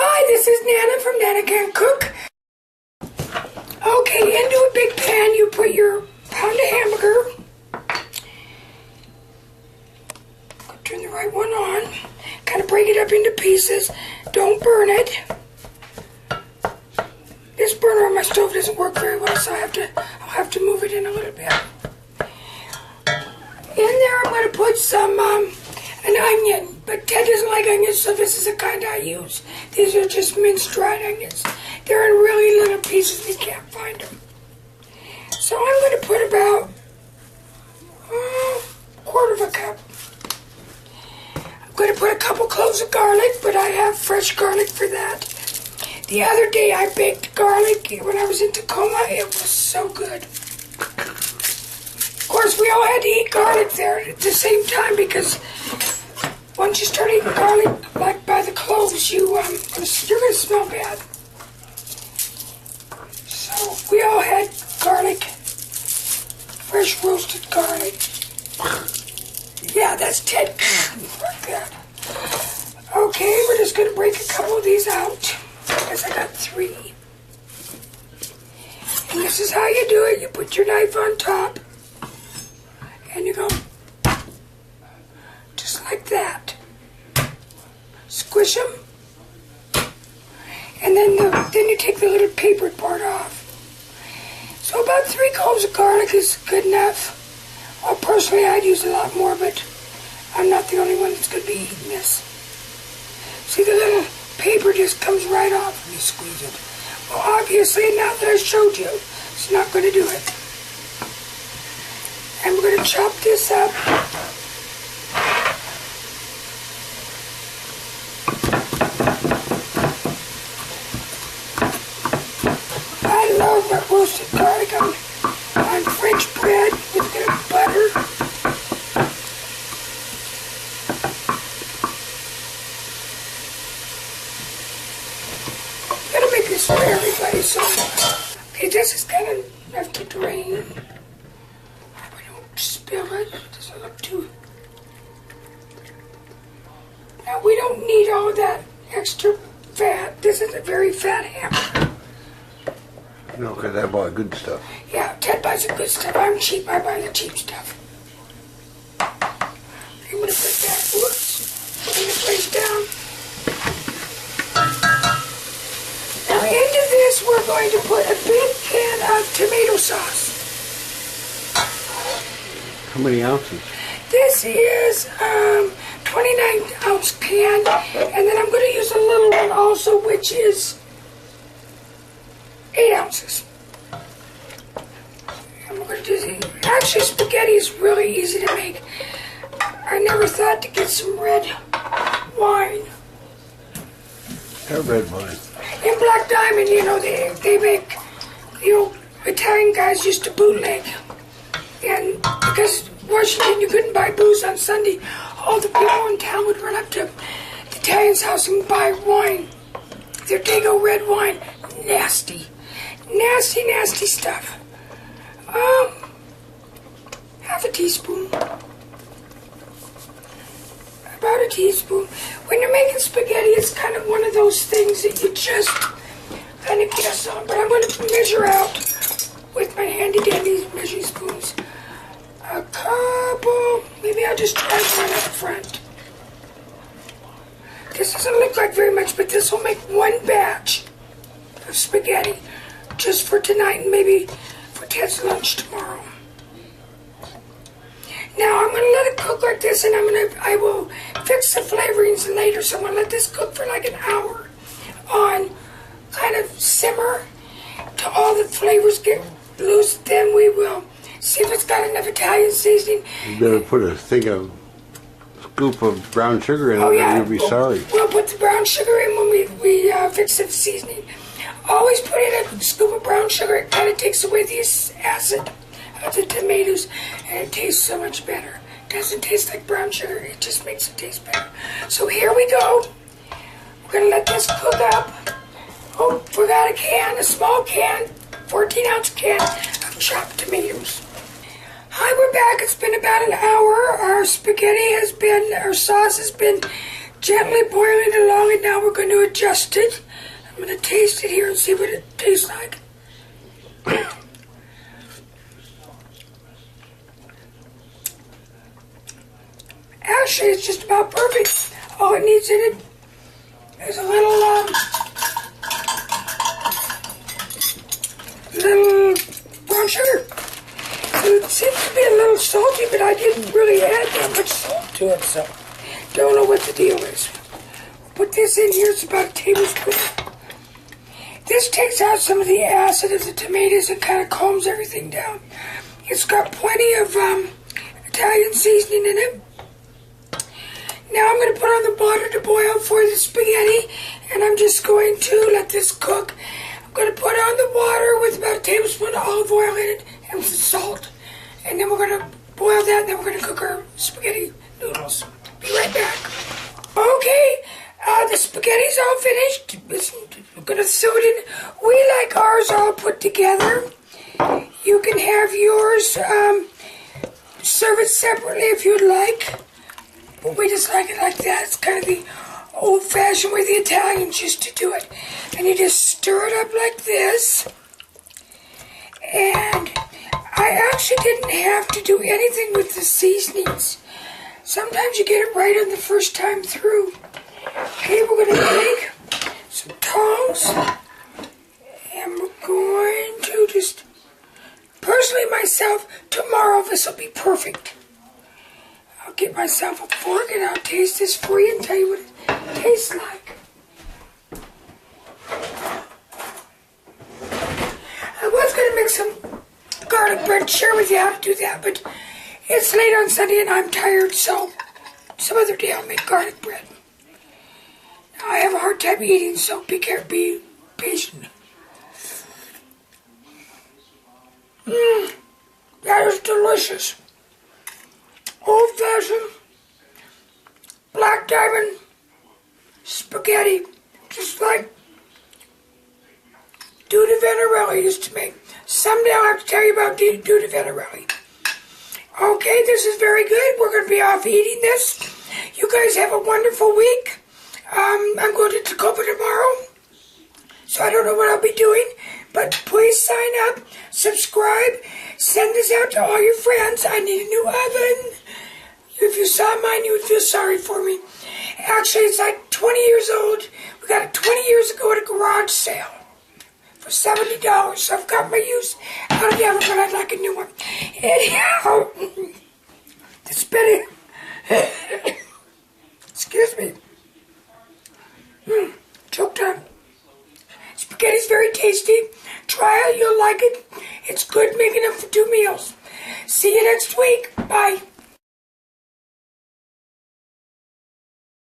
Hi, this is Nana from Nana Can Cook. Okay, into a big pan you put your pound of hamburger. Turn the right one on. Kind of break it up into pieces. Don't burn it. This burner on my stove doesn't work very well, so I'll have to move it in a little bit. In there I'm going to put some an onion, but Ted doesn't like onions, so this is the kind I use. These are just minced dried onions. They're in really little pieces, we can't find them. So I'm going to put about a quarter of a cup. I'm going to put a couple cloves of garlic, but I have fresh garlic for that. The other day I baked garlic when I was in Tacoma. It was so good. Of course, we all had to eat garlic there at the same time because once you start eating garlic, like by the cloves, you're going to smell bad. So we all had garlic, fresh roasted garlic. Yeah, that's Ted. Like that. Okay, we're just going to break a couple of these out. Because I got 3. And this is how you do it. You put your knife on top. And you go just like that. Squish them. And then you take the little papered part off. So about 3 cloves of garlic is good enough. Well, personally, I'd use a lot more, but I'm not the only one that's going to be eating this. See, the little paper just comes right off when you squeeze it. Well, obviously, now that I showed you, it's not going to do it. And we're going to chop this up. I love my roasted garlic on French bread with a bit of butter. I'm going to make this for everybody, so okay, this is kind of enough to drain. We don't spill it. It doesn't look too. Now we don't need all that extra fat. This is a very fat hamburger. No, because I bought good stuff. Yeah, Ted buys the good stuff. I'm cheap. I buy the cheap stuff. I'm going to put that. Whoops. Putting the place down. Now into this we're going to put a big can of tomato sauce. How many ounces? This is 29-ounce can, and then I'm going to use a little one also, which is 8 ounces. And we're going to do the, actually spaghetti is really easy to make. I never thought to get some red wine. Have red wine. In Black Diamond, you know, they make, you know, Italian guys used to bootleg. And because Washington, you couldn't buy booze on Sunday, all the people in town would run up to the Italian's house and buy wine. Their Dago red wine. Nasty. Nasty, nasty stuff. Half a teaspoon. About a teaspoon. When you're making spaghetti, it's kind of one of those things that you just kind of guess on. But I'm going to measure out with my handy dandy measuring spoons. A couple, maybe I'll just try one up front. This doesn't look like very much, but this will make 1 batch of spaghetti just for tonight and maybe for Ted's lunch tomorrow. Now I'm going to let it cook like this, and I will fix the flavorings later. So I'm going to let this cook for like an hour on kind of simmer till all the flavors get loose. Then we will see if it's got enough Italian seasoning. You better put a scoop of brown sugar in it, yeah, and you'll be sorry. We'll put the brown sugar in when we fix the seasoning. Always put in a scoop of brown sugar. It kind of takes away the acid of the tomatoes, and it tastes so much better. It doesn't taste like brown sugar. It just makes it taste better. So here we go. We're going to let this cook up. Oh, we got a can, a small can, 14-ounce can of chopped tomatoes. Hi, we're back. It's been about an hour. Our sauce has been gently boiling along, and now we're going going to adjust it. I'm going to taste it here and see what it tastes like. Actually, it's just about perfect. All it needs in it is a little brown sugar. It seems to be a little salty, but I didn't really add that much salt to it, so don't know what the deal is. Put this in here. It's about a tablespoon. This takes out some of the acid of the tomatoes and kind of calms everything down. It's got plenty of Italian seasoning in it. Now I'm going to put on the water to boil for the spaghetti, and I'm just going to let this cook. I'm going to put on the water with about a tablespoon of olive oil in it and some salt. And then we're going to boil that, and then we're going to cook our spaghetti noodles. Be right back. Okay, the spaghetti's all finished. We're going to sew it in. We like ours all put together. You can have yours, serve it separately if you'd like. But we just like it like that. It's kind of the old-fashioned way the Italians used to do it. And you just stir it up like this. And I actually didn't have to do anything with the seasonings. Sometimes you get it right on the first time through. Okay, we're going to take some tongs. And we're going to just... Personally, myself, tomorrow this will be perfect. I'll get myself a fork and I'll taste this for you and tell you what it tastes like. I was going to make some garlic bread, share with you how to do that, but it's late on Sunday and I'm tired, so some other day I'll make garlic bread. Now, I have a hard time eating, so be careful, be patient. That is delicious. Old-fashioned black diamond spaghetti, just like Duda Venarelli used to make. Someday I'll have to tell you about Duda Venarelli. Okay, this is very good. We're going to be off eating this. You guys have a wonderful week. I'm going to Tacoma tomorrow, so I don't know what I'll be doing. But please sign up, subscribe, send this out to all your friends. I need a new oven. If you saw mine, you would feel sorry for me. Actually, it's like 20 years old. We got it 20 years ago at a garage sale for $70. So I've got my use out of the oven, but I'd like a new one. Anyhow, the spaghetti. Excuse me. Choked on. Spaghetti's very tasty. Try it, you'll like it. It's good making it for 2 meals. See you next week. Bye.